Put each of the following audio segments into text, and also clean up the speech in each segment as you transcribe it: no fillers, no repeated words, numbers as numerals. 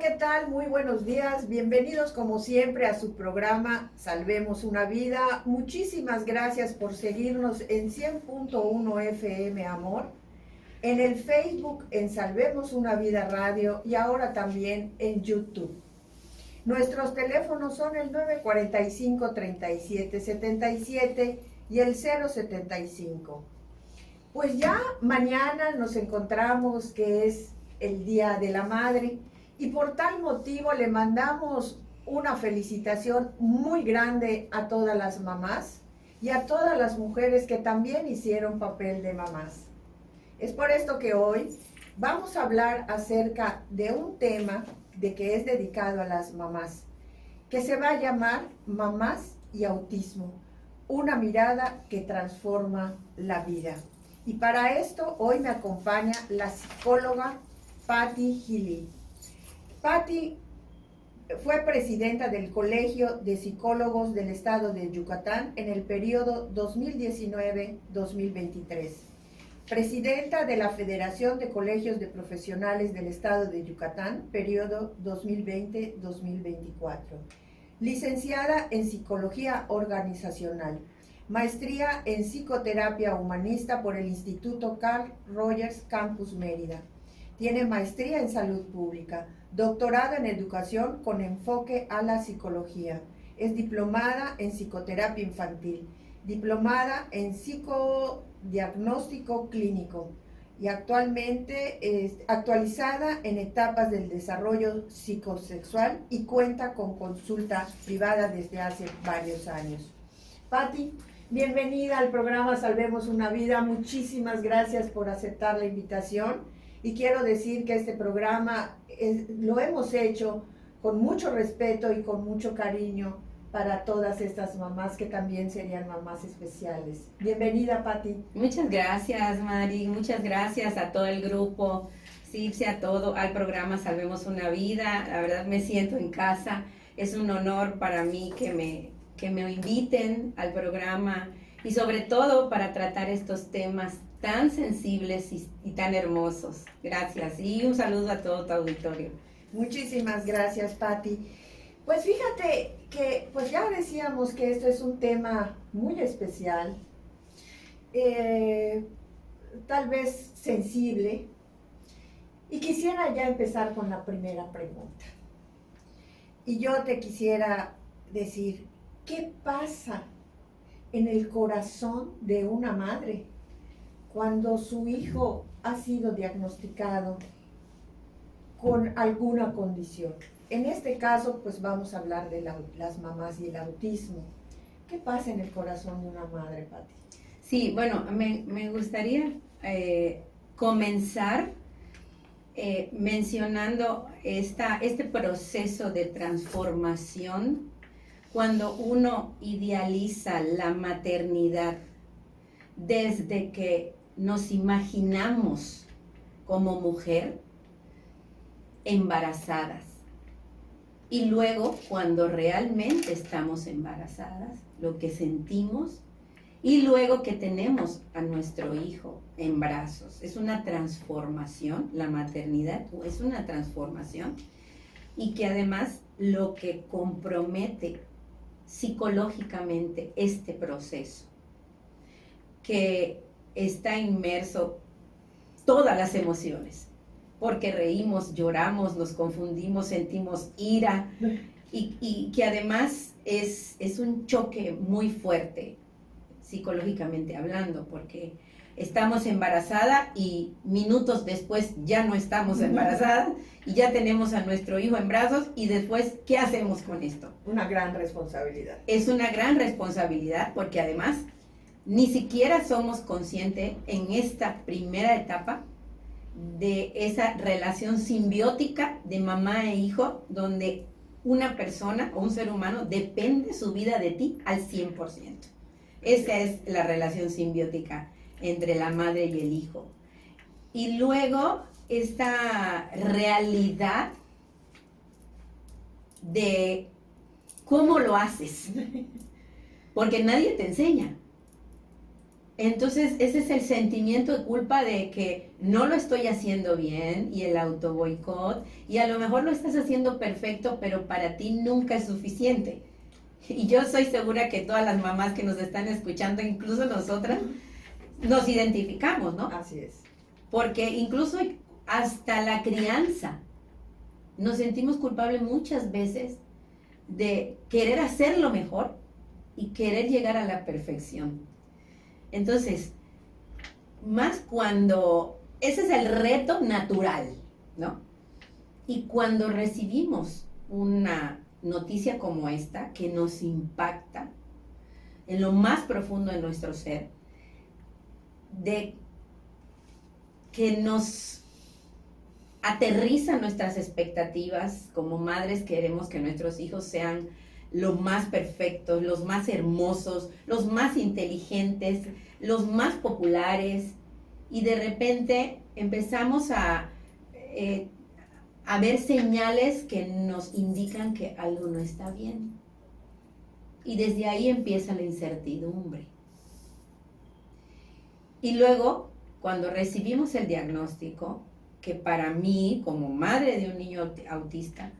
¿qué tal? Muy buenos días. Bienvenidos como siempre a su programa Salvemos una Vida. Muchísimas gracias por seguirnos en 100.1 FM Amor, en el Facebook en Salvemos una Vida Radio y ahora también en YouTube. Nuestros teléfonos son el 945-3777 y el 075. Pues ya mañana nos encontramos, que es el Día de la Madre, y por tal motivo le mandamos una felicitación muy grande a todas las mamás y a todas las mujeres que también hicieron papel de mamás. Es por esto que hoy vamos a hablar acerca de un tema que es dedicado a las mamás, que se va a llamar Mamás y Autismo, una mirada que transforma la vida. Y para esto hoy me acompaña la psicóloga Patti Gili. Patti fue presidenta del Colegio de Psicólogos del Estado de Yucatán en el periodo 2019-2023. Presidenta de la Federación de Colegios de Profesionales del Estado de Yucatán, periodo 2020-2024. Licenciada en Psicología Organizacional. Maestría en Psicoterapia Humanista por el Instituto Carl Rogers Campus Mérida. Tiene maestría en Salud Pública, doctorado en Educación con enfoque a la psicología. Es diplomada en Psicoterapia Infantil, diplomada en Psicodiagnóstico Clínico y actualmente actualizada en etapas del desarrollo psicosexual y cuenta con consulta privada desde hace varios años. Patti, bienvenida al programa Salvemos una Vida. Muchísimas gracias por aceptar la invitación. Y quiero decir que este programa lo hemos hecho con mucho respeto y con mucho cariño para todas estas mamás que también serían mamás especiales. Bienvenida, Patti. Muchas gracias, Mari. Muchas gracias a todo el grupo, CIPSE, a todo, al programa Salvemos una Vida. La verdad me siento en casa. Es un honor para mí que me inviten al programa y sobre todo para tratar estos temas tan sensibles y tan hermosos. Gracias y un saludo a todo tu auditorio. Muchísimas gracias, Patti. Pues fíjate que pues ya decíamos que esto es un tema muy especial, tal vez sensible, y quisiera ya empezar con la primera pregunta. Y yo te quisiera decir, ¿qué pasa en el corazón de una madre cuando su hijo ha sido diagnosticado con alguna condición? En este caso, pues vamos a hablar de las mamás y el autismo. ¿Qué pasa en el corazón de una madre, Patti? Sí, bueno, me gustaría comenzar mencionando este proceso de transformación cuando uno idealiza la maternidad desde que nos imaginamos como mujer embarazadas y luego cuando realmente estamos embarazadas, lo que sentimos y luego que tenemos a nuestro hijo en brazos. Es una transformación, la maternidad es una transformación y que además lo que compromete psicológicamente este proceso, que está inmerso todas las emociones, porque reímos, lloramos, nos confundimos, sentimos ira y que además es un choque muy fuerte psicológicamente hablando, porque estamos embarazada y minutos después ya no estamos embarazadas y ya tenemos a nuestro hijo en brazos y después, ¿qué hacemos con esto? Una gran responsabilidad. Es una gran responsabilidad porque además ni siquiera somos conscientes en esta primera etapa de esa relación simbiótica de mamá e hijo donde una persona o un ser humano depende su vida de ti al 100%. Esa es la relación simbiótica entre la madre y el hijo. Y luego esta realidad de cómo lo haces, porque nadie te enseña. Entonces, ese es el sentimiento de culpa de que no lo estoy haciendo bien y el auto boicot, y a lo mejor lo estás haciendo perfecto, pero para ti nunca es suficiente. Y yo soy segura que todas las mamás que nos están escuchando, incluso nosotras, nos identificamos, ¿no? Así es. Porque incluso hasta la crianza nos sentimos culpables muchas veces de querer hacerlo mejor y querer llegar a la perfección. Entonces, más cuando ese es el reto natural, ¿no? Y cuando recibimos una noticia como esta que nos impacta en lo más profundo de nuestro ser, de que nos aterriza nuestras expectativas como madres, queremos que nuestros hijos sean los más perfectos, los más hermosos, los más inteligentes, los más populares, y de repente empezamos a ver señales que nos indican que algo no está bien. Y desde ahí empieza la incertidumbre. Y luego, cuando recibimos el diagnóstico, que para mí, como madre de un niño autista,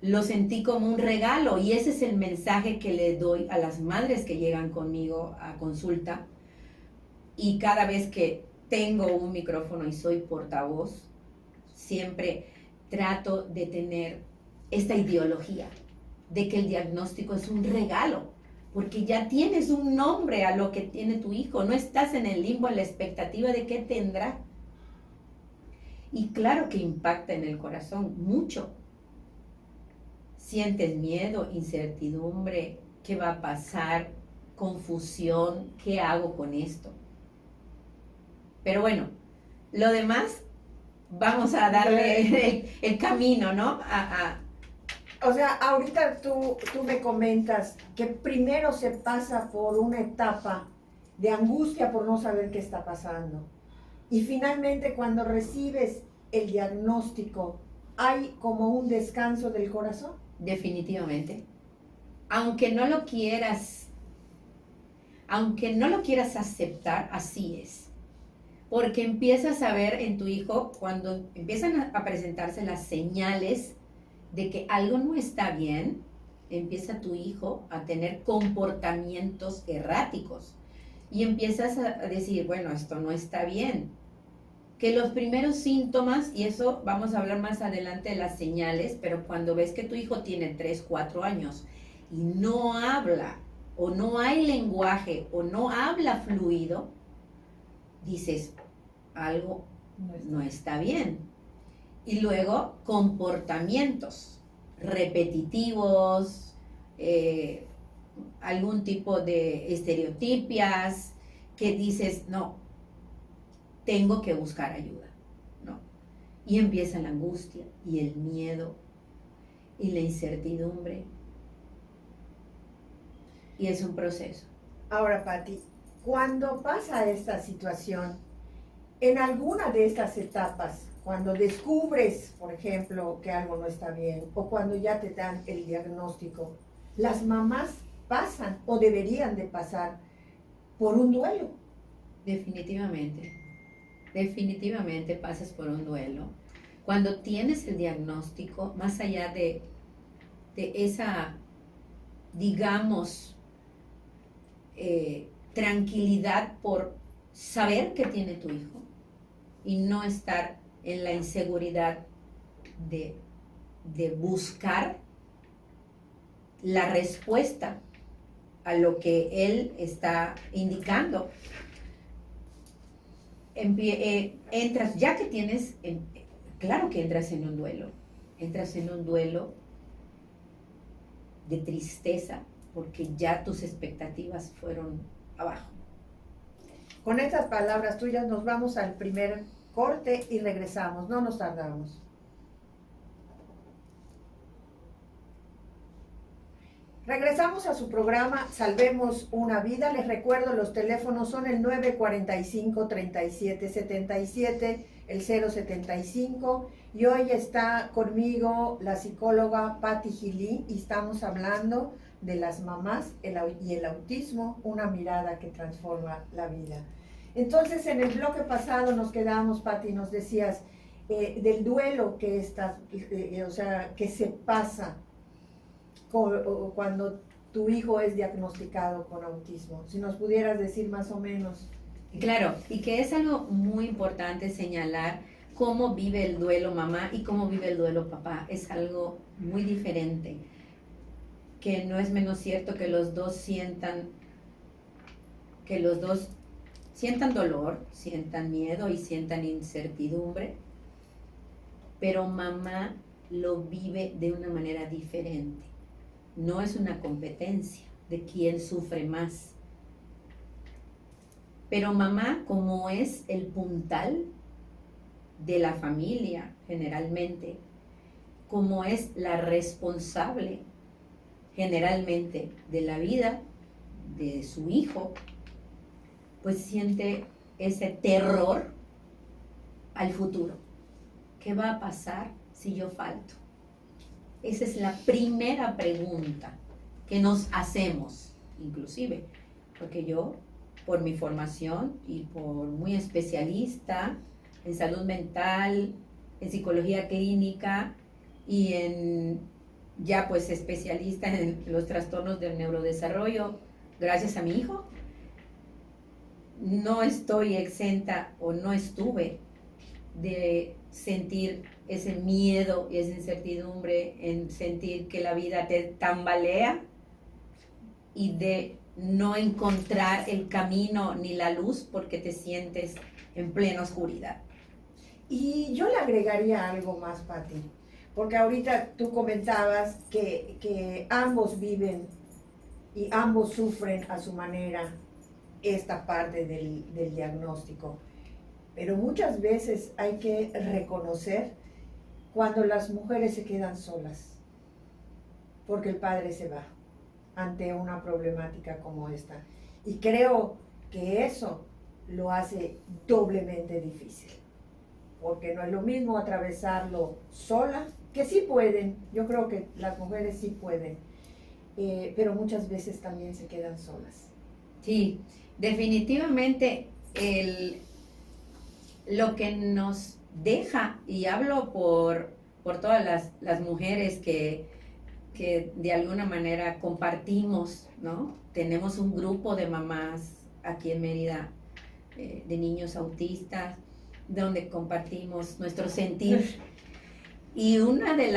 lo sentí como un regalo, y ese es el mensaje que le doy a las madres que llegan conmigo a consulta. Y cada vez que tengo un micrófono y soy portavoz, siempre trato de tener esta ideología de que el diagnóstico es un regalo, porque ya tienes un nombre a lo que tiene tu hijo, no estás en el limbo, en la expectativa de qué tendrá. Y claro que impacta en el corazón mucho. Sientes miedo, incertidumbre, ¿qué va a pasar? Confusión, ¿qué hago con esto? Pero bueno, lo demás vamos a darle el camino, ¿no? O sea, ahorita tú me comentas que primero se pasa por una etapa de angustia por no saber qué está pasando. Y finalmente cuando recibes el diagnóstico, ¿hay como un descanso del corazón? Definitivamente. Aunque no lo quieras aceptar, así es. Porque empiezas a ver en tu hijo, cuando empiezan a presentarse las señales de que algo no está bien, empieza tu hijo a tener comportamientos erráticos. Y empiezas a decir, bueno, esto no está bien. Que los primeros síntomas, y eso vamos a hablar más adelante de las señales, pero cuando ves que tu hijo tiene 3, 4 años y no habla, o no hay lenguaje, o no habla fluido, dices, algo no está bien. Y luego, comportamientos repetitivos, algún tipo de estereotipias, que dices, no, tengo que buscar ayuda, ¿no? Y empieza la angustia y el miedo y la incertidumbre. Y es un proceso. Ahora, Pati, cuando pasa esta situación, en alguna de estas etapas, cuando descubres, por ejemplo, que algo no está bien, o cuando ya te dan el diagnóstico, las mamás pasan o deberían de pasar por un duelo. Definitivamente pasas por un duelo. Cuando tienes el diagnóstico, más allá de esa, digamos, tranquilidad por saber que tiene tu hijo y no estar en la inseguridad de buscar la respuesta a lo que él está indicando. Entras, ya que tienes, claro que entras en un duelo de tristeza, porque ya tus expectativas fueron abajo. Con estas palabras tuyas nos vamos al primer corte y regresamos, no nos tardamos. Regresamos a su programa Salvemos una Vida. Les recuerdo, los teléfonos son el 945-3777 el 075, y hoy está conmigo la psicóloga Patti Gilín y estamos hablando de las mamás y el autismo, una mirada que transforma la vida. Entonces, en el bloque pasado nos quedamos, Patti, nos decías del duelo que que se pasa cuando tu hijo es diagnosticado con autismo. Si nos pudieras decir más o menos. Claro, y que es algo muy importante señalar cómo vive el duelo mamá y cómo vive el duelo papá. Es algo muy diferente, que no es menos cierto que los dos sientan dolor, sientan miedo y sientan incertidumbre, pero mamá lo vive de una manera diferente. No es una competencia de quién sufre más. Pero mamá, como es el puntal de la familia generalmente, como es la responsable generalmente de la vida de su hijo, pues siente ese terror al futuro. ¿Qué va a pasar si yo falto? Esa es la primera pregunta que nos hacemos, inclusive, porque yo, por mi formación y por muy especialista en salud mental, en psicología clínica y en ya pues especialista en los trastornos del neurodesarrollo, gracias a mi hijo, no estoy exenta o no estuve de sentir ese miedo y esa incertidumbre, en sentir que la vida te tambalea y de no encontrar el camino ni la luz porque te sientes en plena oscuridad. Y yo le agregaría algo más, Patti, porque ahorita tú comentabas que ambos viven y ambos sufren a su manera esta parte del diagnóstico. Pero muchas veces hay que reconocer cuando las mujeres se quedan solas, porque el padre se va ante una problemática como esta. Y creo que eso lo hace doblemente difícil, porque no es lo mismo atravesarlo sola, que sí pueden, yo creo que las mujeres sí pueden, pero muchas veces también se quedan solas. Sí, definitivamente lo que nos deja, y hablo por todas las mujeres que de alguna manera compartimos, ¿no? Tenemos un grupo de mamás aquí en Mérida, de niños autistas, donde compartimos nuestro sentir. Y una de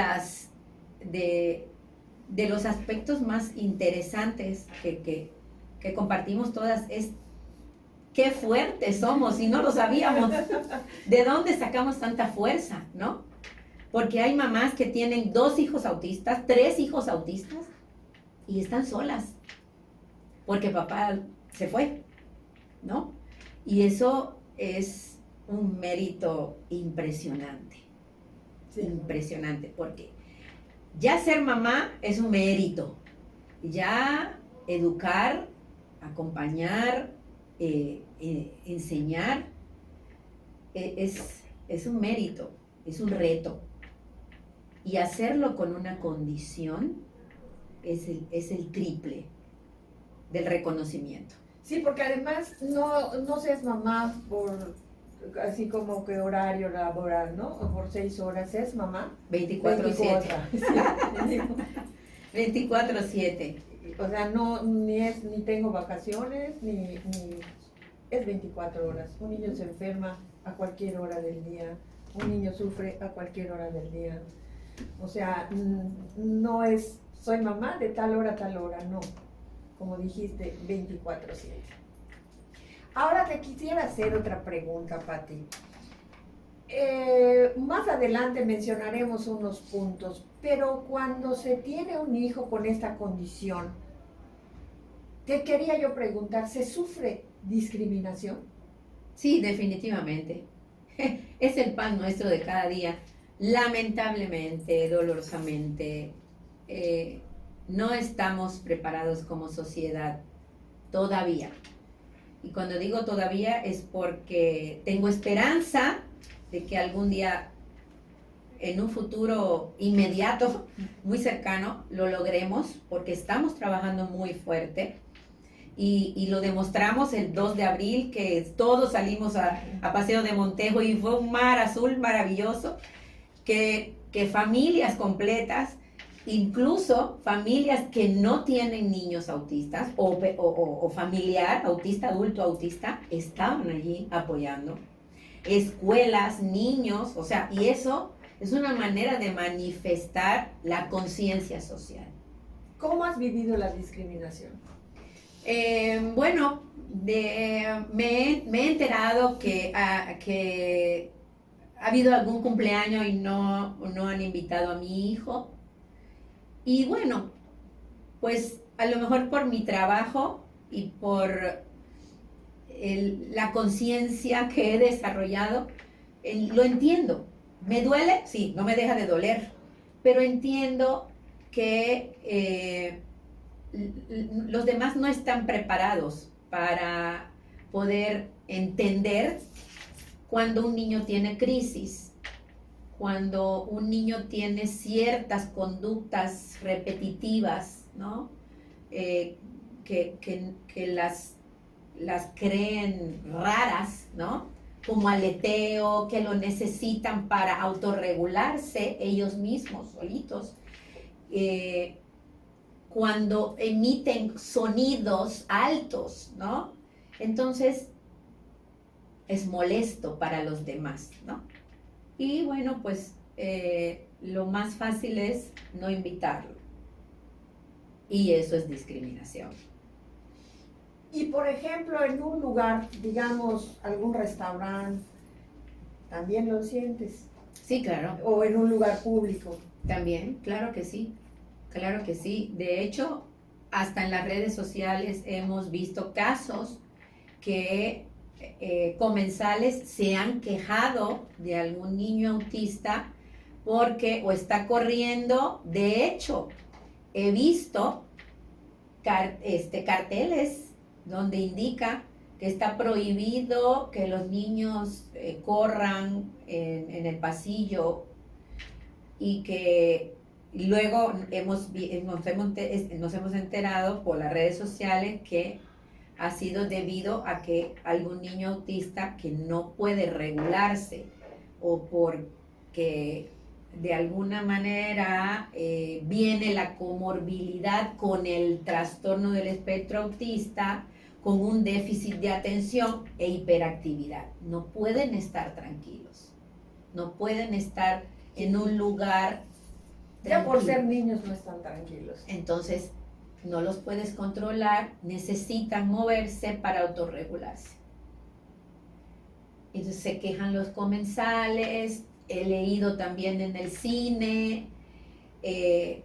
los aspectos más interesantes que compartimos todas es qué fuertes somos y no lo sabíamos. ¿De dónde sacamos tanta fuerza, no? Porque hay mamás que tienen 2 hijos autistas, 3 hijos autistas y están solas porque papá se fue, ¿no? Y eso es un mérito impresionante, sí. Impresionante, porque ya ser mamá es un mérito, ya educar, acompañar, enseñar, es un mérito, es un reto. Y hacerlo con una condición es el triple del reconocimiento. Sí, porque además no seas mamá por así como que horario laboral, ¿no? O por 6 horas, es mamá 24/7. 24/7. O sea, ni tengo vacaciones, ni es 24 horas. Un niño se enferma a cualquier hora del día, un niño sufre a cualquier hora del día. O sea, no es, soy mamá de tal hora a tal hora, no. Como dijiste, 24/7. Ahora te quisiera hacer otra pregunta, Patti. Más adelante mencionaremos unos puntos, pero cuando se tiene un hijo con esta condición, te quería yo preguntar, ¿se sufre discriminación? Sí, definitivamente. Es el pan nuestro de cada día. Lamentablemente, dolorosamente, no estamos preparados como sociedad todavía. Y cuando digo todavía es porque tengo esperanza de que algún día, en un futuro inmediato, muy cercano, lo logremos, porque estamos trabajando muy fuerte. Y lo demostramos el 2 de abril, que todos salimos a Paseo de Montejo y fue un mar azul maravilloso, que familias completas, incluso familias que no tienen niños autistas o familiar autista, adulto autista, estaban allí apoyando. Escuelas, niños, o sea, y eso es una manera de manifestar la conciencia social. ¿Cómo has vivido la discriminación? Bueno, me he enterado que ha habido algún cumpleaños y no han invitado a mi hijo. Y bueno, pues a lo mejor por mi trabajo y por la conciencia que he desarrollado, lo entiendo. ¿Me duele? Sí, no me deja de doler. Pero entiendo que los demás no están preparados para poder entender cuando un niño tiene crisis, cuando un niño tiene ciertas conductas repetitivas, ¿no? Que las creen raras, ¿no? Como aleteo, que lo necesitan para autorregularse ellos mismos, solitos. Cuando emiten sonidos altos, ¿no? Entonces es molesto para los demás, ¿no? Y bueno, pues lo más fácil es no invitarlo. Y eso es discriminación. Y por ejemplo, en un lugar, digamos, algún restaurante, ¿también lo sientes? Sí, claro. O en un lugar público. También, claro que sí. Claro que sí. De hecho, hasta en las redes sociales hemos visto casos que comensales se han quejado de algún niño autista porque o está corriendo. De hecho, he visto carteles donde indica que está prohibido que los niños corran en el pasillo y que luego nos hemos enterado por las redes sociales que ha sido debido a que algún niño autista que no puede regularse o porque de alguna manera viene la comorbilidad con el trastorno del espectro autista, con un déficit de atención e hiperactividad. No pueden estar tranquilos, no pueden estar en un lugar ya tranquilo. por ser niños no están tranquilos. Entonces, no los puedes controlar, necesitan moverse para autorregularse. Entonces se quejan los comensales, he leído también en el cine, en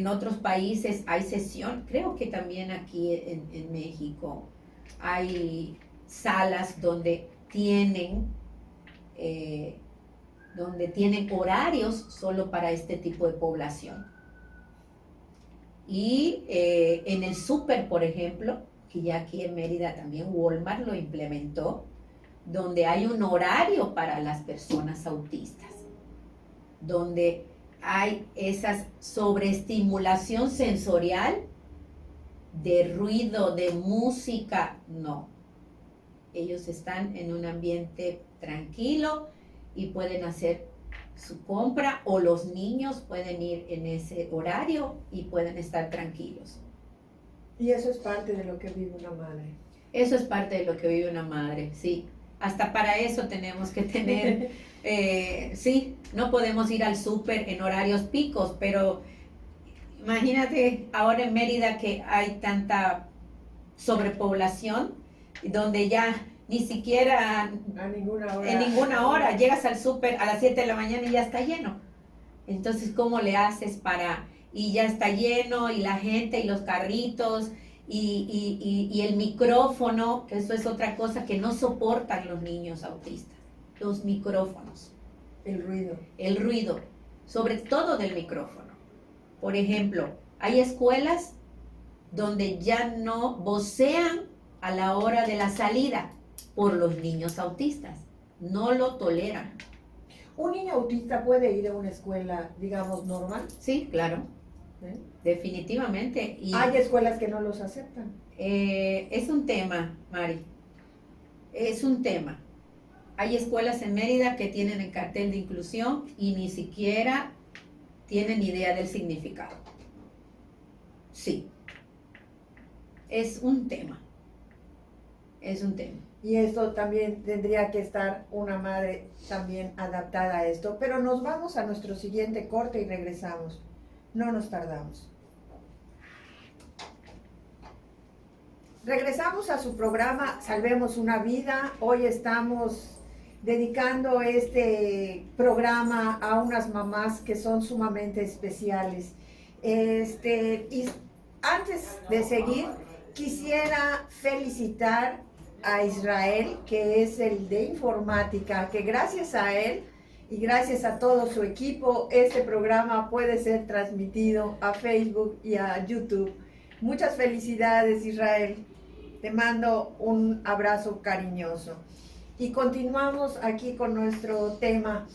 otros países hay sesión, creo que también aquí en México hay salas donde tienen horarios solo para este tipo de población. Y en el súper, por ejemplo, que ya aquí en Mérida también Walmart lo implementó, donde hay un horario para las personas autistas, donde hay esa sobreestimulación sensorial de ruido, de música, no. Ellos están en un ambiente tranquilo y pueden hacer su compra, o los niños pueden ir en ese horario y pueden estar tranquilos. Y eso es parte de lo que vive una madre. Eso es parte de lo que vive una madre, sí. Hasta para eso tenemos que tener, sí, no podemos ir al súper en horarios picos, pero imagínate ahora en Mérida que hay tanta sobrepoblación, donde ya ni siquiera en ninguna hora llegas al súper a las 7 de la mañana y ya está lleno. Entonces, ¿cómo le haces para...? Y ya está lleno, y la gente, y los carritos, y el micrófono, que eso es otra cosa que no soportan los niños autistas. Los micrófonos. El ruido, sobre todo del micrófono. Por ejemplo, hay escuelas donde ya no vocean a la hora de la salida, por los niños autistas. No lo toleran. ¿Un niño autista puede ir a una escuela, digamos, normal? Sí, claro, ¿Eh? definitivamente. Y Hay escuelas que no los aceptan. es un tema, Mari. Es un tema. Hay escuelas en Mérida que tienen el cartel de inclusión y ni siquiera tienen idea del significado. Sí. Es un tema. Es un tema. Y esto también tendría que estar una madre también adaptada a esto. Pero nos vamos a nuestro siguiente corte y regresamos. No nos tardamos. Regresamos a su programa Salvemos una Vida. Hoy estamos dedicando este programa a unas mamás que son sumamente especiales. Y antes de seguir, quisiera felicitar a Israel, que es el de informática, que gracias a él y gracias a todo su equipo, este programa puede ser transmitido a Facebook y a YouTube. Muchas felicidades, Israel. Te mando un abrazo cariñoso. Y continuamos aquí con nuestro tema.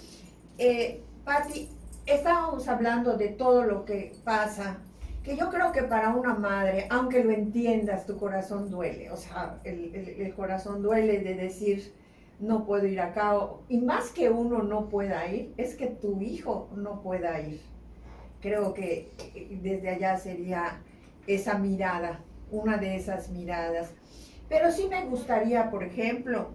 Patti, estábamos hablando de todo lo que pasa, que yo creo que para una madre, aunque lo entiendas, tu corazón duele. O sea, el corazón duele de decir, no puedo ir acá. Y más que uno no pueda ir, es que tu hijo no pueda ir. Creo que desde allá sería esa mirada, una de esas miradas. Pero sí me gustaría, por ejemplo,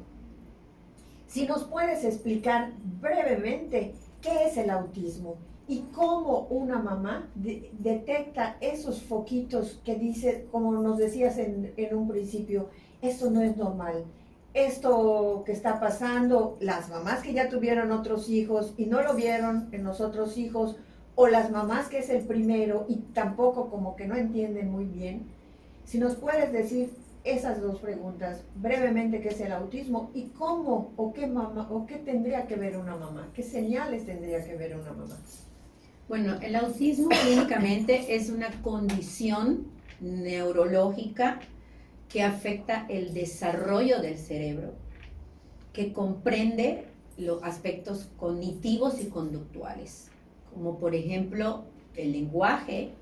si nos puedes explicar brevemente qué es el autismo y cómo una mamá detecta esos foquitos que dice, como nos decías en un principio, esto no es normal. Esto que está pasando, las mamás que ya tuvieron otros hijos y no lo vieron en los otros hijos, o las mamás que es el primero y tampoco como que no entienden muy bien. Si nos puedes decir esas dos preguntas, brevemente, qué es el autismo y cómo o qué mamá o qué tendría que ver una mamá, qué señales tendría que ver una mamá. Bueno, el autismo clínicamente es una condición neurológica que afecta el desarrollo del cerebro, que comprende los aspectos cognitivos y conductuales, como por ejemplo el lenguaje,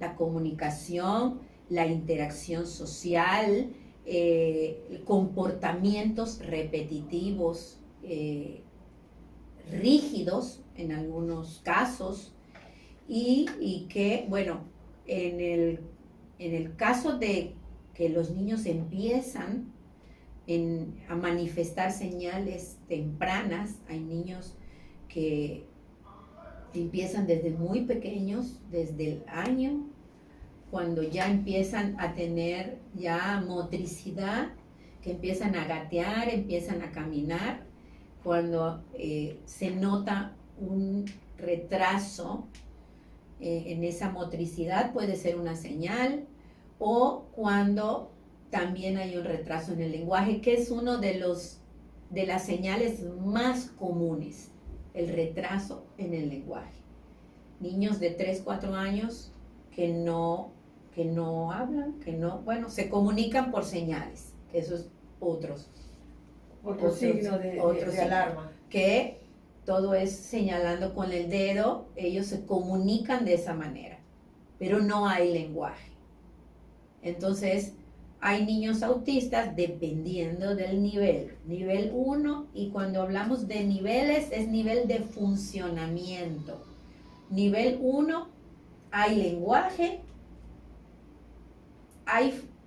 la comunicación, la interacción social, comportamientos repetitivos, rígidos en algunos casos, y que, bueno, en el caso de que los niños empiezan a manifestar señales tempranas, hay niños que empiezan desde muy pequeños, desde el año, cuando ya empiezan a tener ya motricidad, que empiezan a gatear, empiezan a caminar, cuando se nota un retraso en esa motricidad, puede ser una señal, o cuando también hay un retraso en el lenguaje, que es uno de las señales más comunes, el retraso en el lenguaje. Niños de 3, 4 años que no hablan, bueno, se comunican por señales, que eso es otro signo de alarma. Que todo es señalando con el dedo, ellos se comunican de esa manera, pero no hay lenguaje. Entonces, hay niños autistas dependiendo del nivel 1, y cuando hablamos de niveles es nivel de funcionamiento. Nivel 1, hay lenguaje,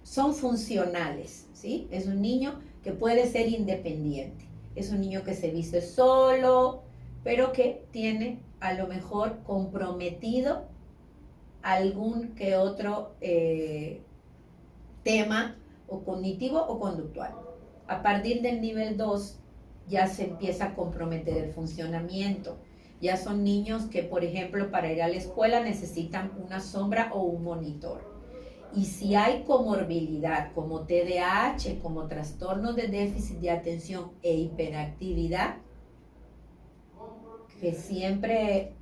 son funcionales, ¿sí? Es un niño que puede ser independiente, es un niño que se viste solo, pero que tiene a lo mejor comprometido algún que otro tema o cognitivo o conductual. A partir del nivel 2 ya se empieza a comprometer el funcionamiento. Ya son niños que, por ejemplo, para ir a la escuela necesitan una sombra o un monitor. Y si hay comorbilidad como TDAH, como trastorno de déficit de atención e hiperactividad, que siempre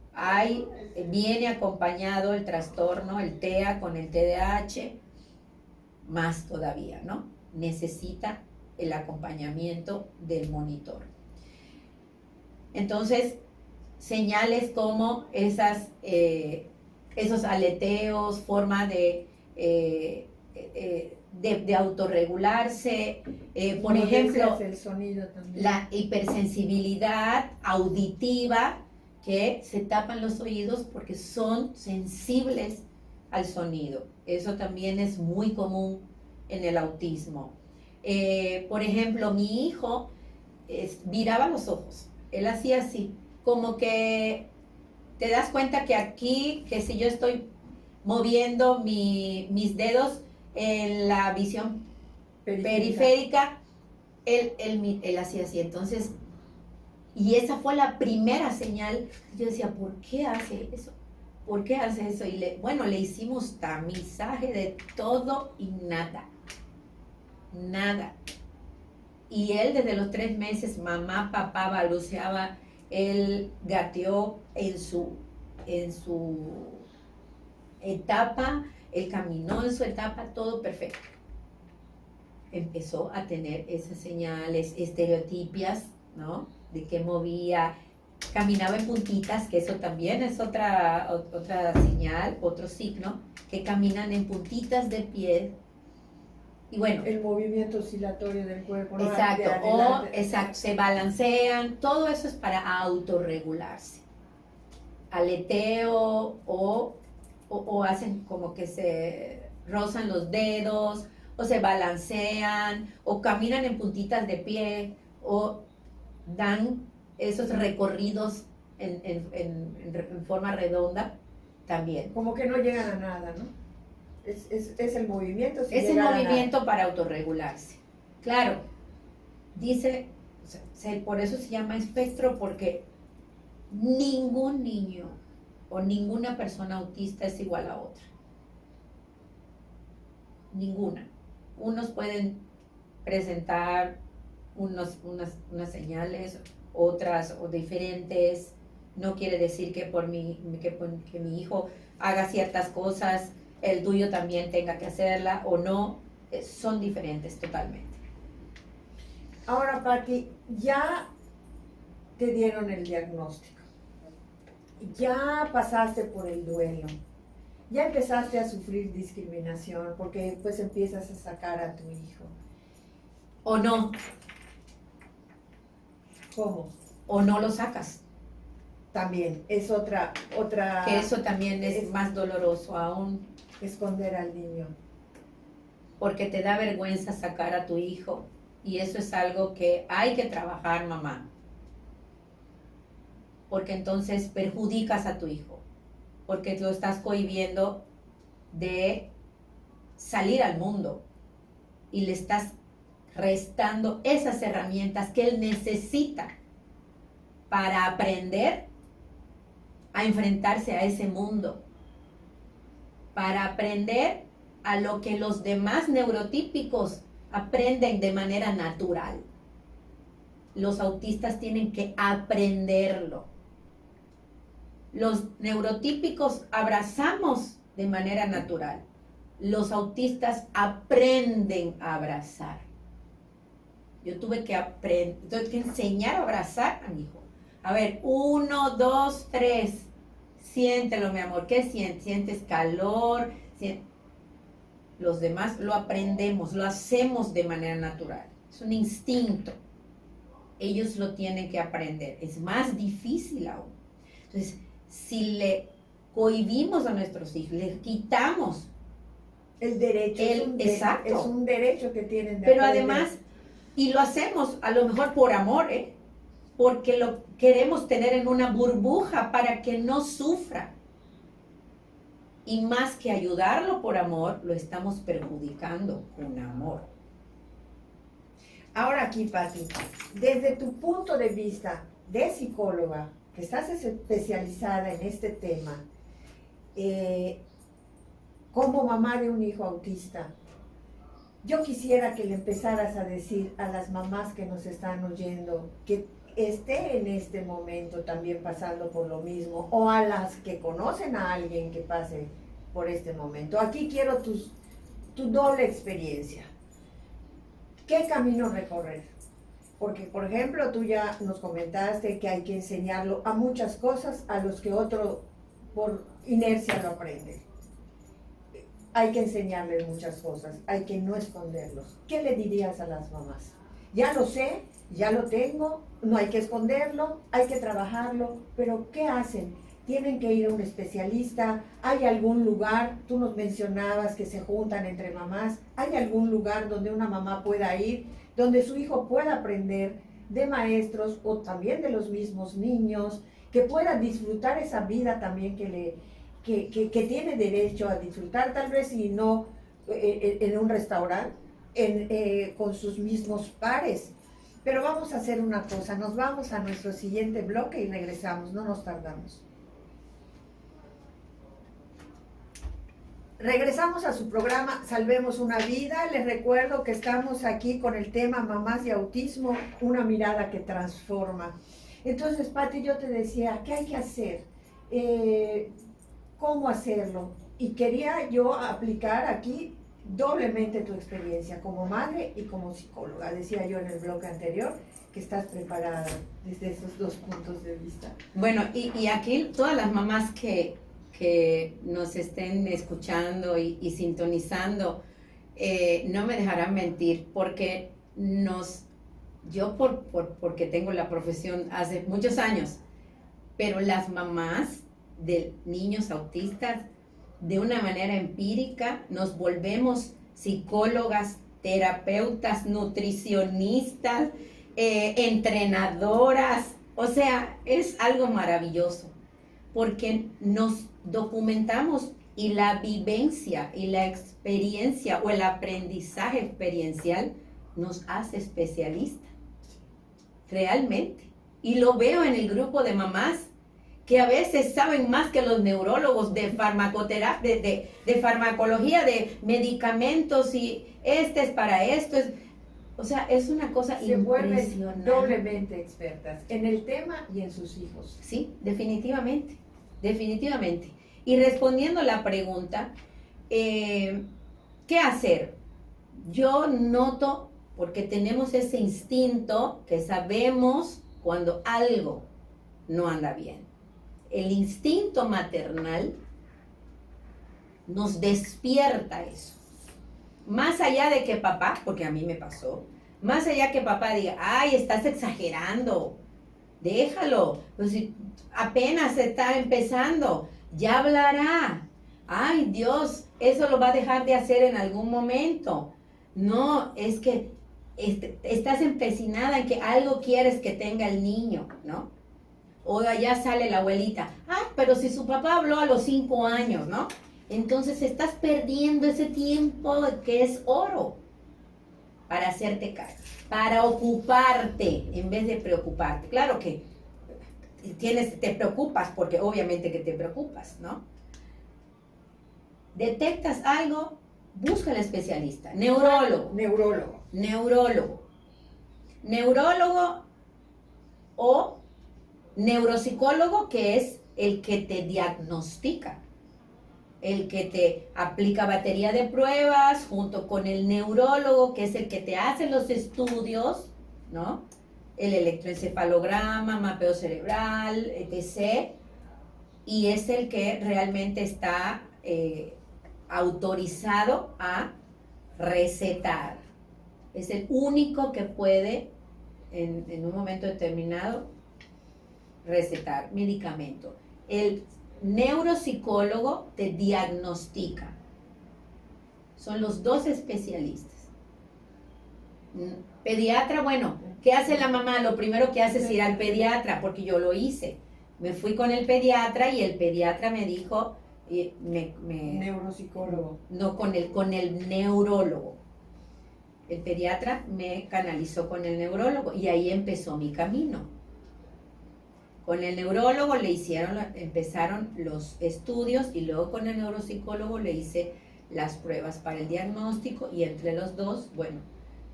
viene acompañado el trastorno, el TEA con el TDAH, más todavía, ¿no? Necesita el acompañamiento del monitor. Entonces, señales como esos aleteos, forma de autorregularse, por ejemplo, el sonido también. la hipersensibilidad auditiva, que se tapan los oídos porque son sensibles al sonido. Eso también es muy común en el autismo. Por ejemplo, mi hijo viraba los ojos, él hacía así, como que te das cuenta que aquí, que si yo estoy moviendo mis dedos en la visión periférica, él hacía así. Entonces, y esa fue la primera señal. Yo decía, ¿por qué hace eso? ¿Por qué hace eso? Y le hicimos tamizaje de todo y nada. Nada. Y él desde los 3 meses, mamá, papá, balbuceaba, él gateó en su etapa, él caminó en su etapa, todo perfecto. Empezó a tener esas señales, estereotipias, ¿no? De que movía, caminaba en puntitas, que eso también es otra señal, otro signo, que caminan en puntitas de pie. Y bueno, el movimiento oscilatorio del cuerpo, ¿no? Exacto, exacto, se balancean, todo eso es para autorregularse. Aleteo o hacen como que se rozan los dedos, o se balancean, o caminan en puntitas de pie, o dan esos recorridos en forma redonda también. Como que no llegan a nada, ¿no? Es el movimiento. Es el movimiento para autorregularse. Claro, dice, por eso se llama espectro, porque ningún niño o ninguna persona autista es igual a otra. Ninguna. Unos pueden presentar unas señales, otras o diferentes. No quiere decir que que mi hijo haga ciertas cosas, el tuyo también tenga que hacerla o no. Son diferentes totalmente. Ahora, Pati, ya te dieron el diagnóstico, ya pasaste por el duelo, ya empezaste a sufrir discriminación porque pues empiezas a sacar a tu hijo. O no. ¿Cómo? O no lo sacas. También es otra. Que eso también es más doloroso aún. Esconder al niño. Porque te da vergüenza sacar a tu hijo. Y eso es algo que hay que trabajar, mamá. Porque entonces perjudicas a tu hijo. Porque lo estás cohibiendo de salir al mundo. Y le estás restando esas herramientas que él necesita para aprender a enfrentarse a ese mundo, para aprender a lo que los demás neurotípicos aprenden de manera natural. Los autistas tienen que aprenderlo. Los neurotípicos abrazamos de manera natural. Los autistas aprenden a abrazar. Yo tuve que enseñar a abrazar a mi hijo. A ver, 1, 2, 3. Siéntelo, mi amor. ¿Qué sientes? ¿Sientes calor? Los demás lo aprendemos, lo hacemos de manera natural. Es un instinto. Ellos lo tienen que aprender. Es más difícil aún. Entonces, si le cohibimos a nuestros hijos, les quitamos el derecho. Exacto. Es un derecho que tienen de Pero aprender. además, y lo hacemos a lo mejor por amor, porque lo queremos tener en una burbuja para que no sufra. Y más que ayudarlo por amor, lo estamos perjudicando con amor. Ahora aquí, Pati, desde tu punto de vista de psicóloga, que estás especializada en este tema, como mamá de un hijo autista, yo quisiera que le empezaras a decir a las mamás que nos están oyendo que esté en este momento también pasando por lo mismo, o a las que conocen a alguien que pase por este momento. Aquí quiero tu doble experiencia. ¿Qué camino recorrer? Porque, por ejemplo, tú ya nos comentaste que hay que enseñarlo a muchas cosas a los que otro por inercia lo aprende. Hay que enseñarles muchas cosas, hay que no esconderlos. ¿Qué le dirías a las mamás? Ya lo sé, ya lo tengo, no hay que esconderlo, hay que trabajarlo, pero ¿qué hacen? Tienen que ir a un especialista, hay algún lugar, tú nos mencionabas que se juntan entre mamás, hay algún lugar donde una mamá pueda ir, donde su hijo pueda aprender de maestros o también de los mismos niños, que pueda disfrutar esa vida también que tiene derecho a disfrutar, tal vez si no en un restaurante, con sus mismos pares. Pero vamos a hacer una cosa, nos vamos a nuestro siguiente bloque y regresamos, no nos tardamos. Regresamos a su programa Salvemos una Vida. Les recuerdo que estamos aquí con el tema Mamás y Autismo, una mirada que transforma. Entonces, Pati, yo te decía, ¿qué hay que hacer? ¿Cómo hacerlo? Y quería yo aplicar aquí doblemente tu experiencia como madre y como psicóloga. Decía yo en el bloque anterior que estás preparada desde esos dos puntos de vista. Bueno, y aquí todas las mamás que nos estén escuchando y sintonizando, no me dejarán mentir, porque yo porque tengo la profesión hace muchos años, pero las mamás de niños autistas, de una manera empírica, nos volvemos psicólogas, terapeutas, nutricionistas, entrenadoras. O sea, es algo maravilloso, porque nos documentamos y la vivencia y la experiencia o el aprendizaje experiencial nos hace especialistas, realmente. Y lo veo en el grupo de mamás que a veces saben más que los neurólogos de farmacoterapia, de farmacología, de medicamentos, y este es para esto. O sea, es una cosa se vuelven impresionante. Doblemente expertas en el tema y en sus hijos. Sí, definitivamente, definitivamente. Y respondiendo a la pregunta, ¿qué hacer? Yo noto, porque tenemos ese instinto que sabemos cuando algo no anda bien. El instinto maternal nos despierta eso. Más allá de que papá, porque a mí me pasó, más allá que papá diga, ay, estás exagerando, déjalo, pues si apenas está empezando, ya hablará. Ay, Dios, eso lo va a dejar de hacer en algún momento. No, es que estás empecinada en que algo quieres que tenga el niño, ¿no? O allá sale la abuelita, pero si su papá habló a los 5 años, ¿no? Entonces estás perdiendo ese tiempo que es oro para hacerte cargo, para ocuparte en vez de preocuparte. Claro que te preocupas, porque obviamente que te preocupas, ¿no? Detectas algo, busca al especialista, neurólogo o neuropsicólogo, que es el que te diagnostica, el que te aplica batería de pruebas, junto con el neurólogo, que es el que te hace los estudios, ¿no? El electroencefalograma, mapeo cerebral, etc. Y es el que realmente está autorizado a recetar. Es el único que puede, en un momento determinado, recetar medicamento. El neuropsicólogo te diagnostica. Son los dos especialistas. Pediatra, bueno, ¿qué hace la mamá? Lo primero que hace es ir al pediatra, porque yo lo hice. Me fui con el pediatra y el pediatra me dijo, neuropsicólogo. No, con el neurólogo. El pediatra me canalizó con el neurólogo y ahí empezó mi camino. Con el neurólogo empezaron los estudios, y luego con el neuropsicólogo le hice las pruebas para el diagnóstico, y entre los dos, bueno,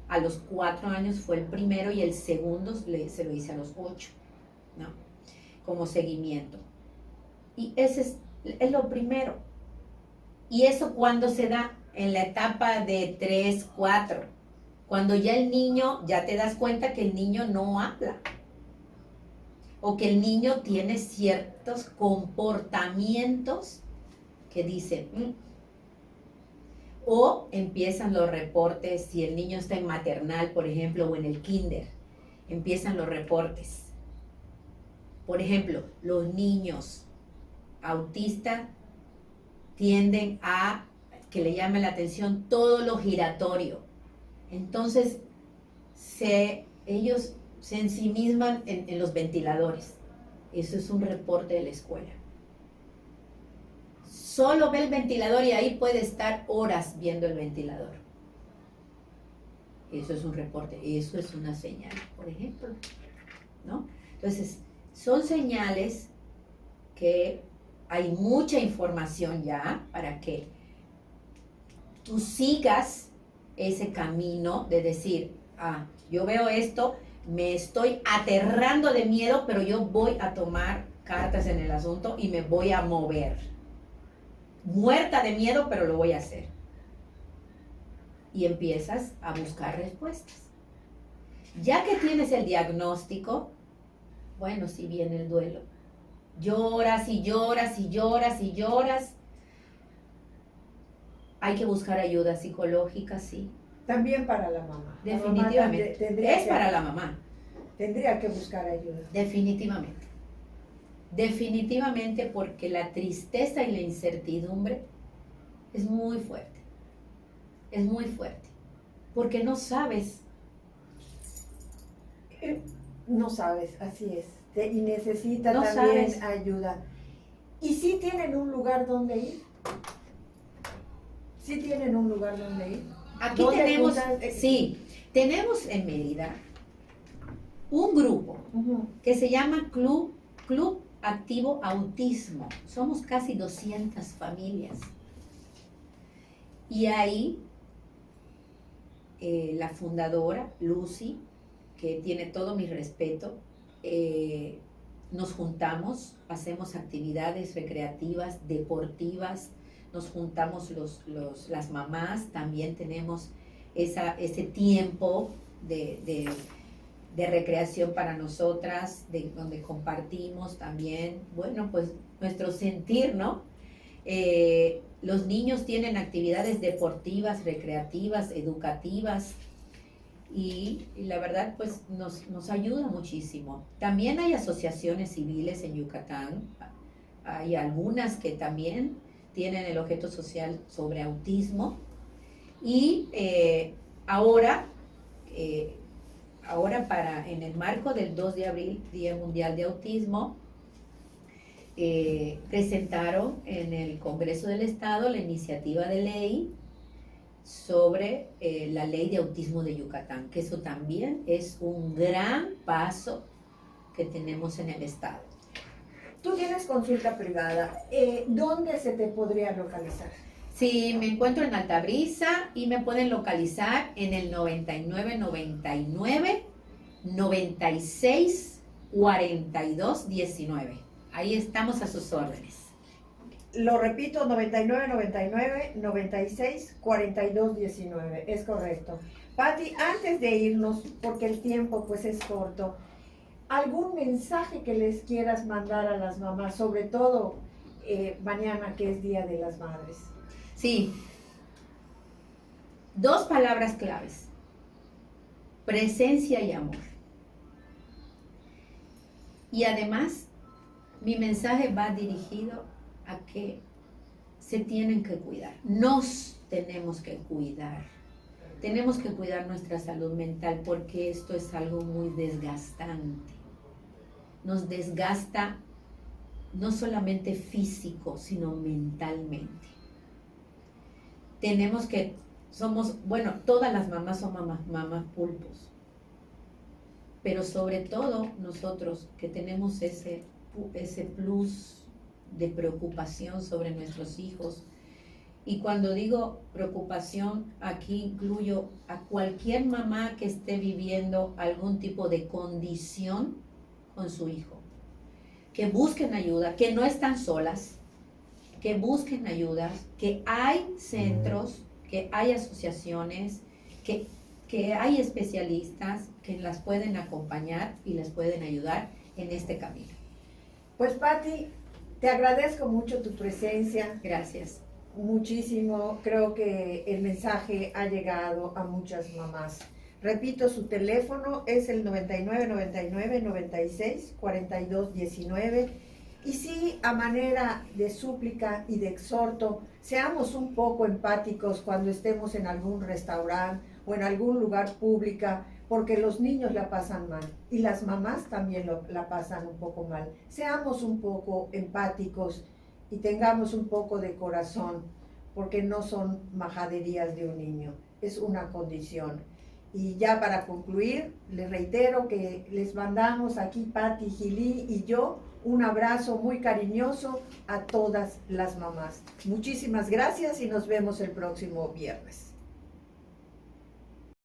a los 4 años fue el primero y el segundo se lo hice a los 8, ¿no? Como seguimiento. Y ese es lo primero. ¿Y eso cuándo se da? En la etapa de 3, 4, Cuando ya el niño, ya te das cuenta que el niño no habla. O que el niño tiene ciertos comportamientos que dicen. O empiezan los reportes, si el niño está en maternal, por ejemplo, o en el kinder, empiezan los reportes. Por ejemplo, los niños autistas tienden a que le llame la atención todo lo giratorio. Entonces, ellos se ensimisman en los ventiladores. Eso es un reporte de la escuela. Solo ve el ventilador y ahí puede estar horas viendo el ventilador. Eso es un reporte, eso es una señal, por ejemplo, ¿no? Entonces, son señales que hay mucha información ya para que tú sigas ese camino de decir, yo veo esto, me estoy aterrando de miedo, pero yo voy a tomar cartas en el asunto y me voy a mover. Muerta de miedo, pero lo voy a hacer. Y empiezas a buscar respuestas. Ya que tienes el diagnóstico, bueno, sí viene el duelo. Lloras y lloras y lloras y lloras. Hay que buscar ayuda psicológica, sí. También para la mamá. Definitivamente. Para la mamá. Tendría que buscar ayuda. Definitivamente. Definitivamente, porque la tristeza y la incertidumbre es muy fuerte. Es muy fuerte. Porque no sabes. No sabes, así es. Y necesita No también sabes. ayuda. ¿Y si tienen un lugar donde ir? ¿Sí tienen un lugar donde ir? Aquí tenemos, sí, tenemos en Mérida un grupo que se llama Club Activo Autismo. Somos casi 200 familias. Y ahí la fundadora, Lucy, que tiene todo mi respeto, nos juntamos, hacemos actividades recreativas, deportivas, nos juntamos las mamás, también tenemos ese tiempo de recreación para nosotras, donde compartimos también, bueno, pues nuestro sentir, ¿no? Los niños tienen actividades deportivas, recreativas, educativas, y la verdad, pues nos ayuda muchísimo. También hay asociaciones civiles en Yucatán, hay algunas que también tienen el objeto social sobre autismo, y ahora en el marco del 2 de abril, Día Mundial de Autismo, presentaron en el Congreso del Estado la iniciativa de ley sobre la ley de autismo de Yucatán, que eso también es un gran paso que tenemos en el Estado. Tú tienes consulta privada. ¿Dónde se te podría localizar? Sí, me encuentro en Altabrisa y me pueden localizar en el 9999 96 42 19. Ahí estamos a sus órdenes. Lo repito, 9999 96 42 19. Es correcto. Patti, antes de irnos, porque el tiempo pues es corto, ¿algún mensaje que les quieras mandar a las mamás, sobre todo mañana que es Día de las Madres? Sí, 2 palabras claves: presencia y amor. Y además, mi mensaje va dirigido a que se tienen que cuidar. Nos tenemos que cuidar. Tenemos que cuidar nuestra salud mental, porque esto es algo muy desgastante. Nos desgasta no solamente físico, sino mentalmente. Tenemos que, todas las mamás son mamás pulpos, pero sobre todo nosotros que tenemos ese plus de preocupación sobre nuestros hijos. Y cuando digo preocupación, aquí incluyo a cualquier mamá que esté viviendo algún tipo de condición con su hijo. Que busquen ayuda, que no están solas, que busquen ayuda, que hay centros, que hay asociaciones, que que hay especialistas que las pueden acompañar y les pueden ayudar en este camino. Pues Patti, te agradezco mucho tu presencia. Gracias. Muchísimo, creo que el mensaje ha llegado a muchas mamás. Repito, su teléfono es el 9999-96-4219. Y sí, a manera de súplica y de exhorto, seamos un poco empáticos cuando estemos en algún restaurante o en algún lugar público, porque los niños la pasan mal y las mamás también la pasan un poco mal. Seamos un poco empáticos y tengamos un poco de corazón, porque no son majaderías de un niño, es una condición. Y ya para concluir, les reitero que les mandamos aquí, Patti, Gili y yo, un abrazo muy cariñoso a todas las mamás. Muchísimas gracias y nos vemos el próximo viernes.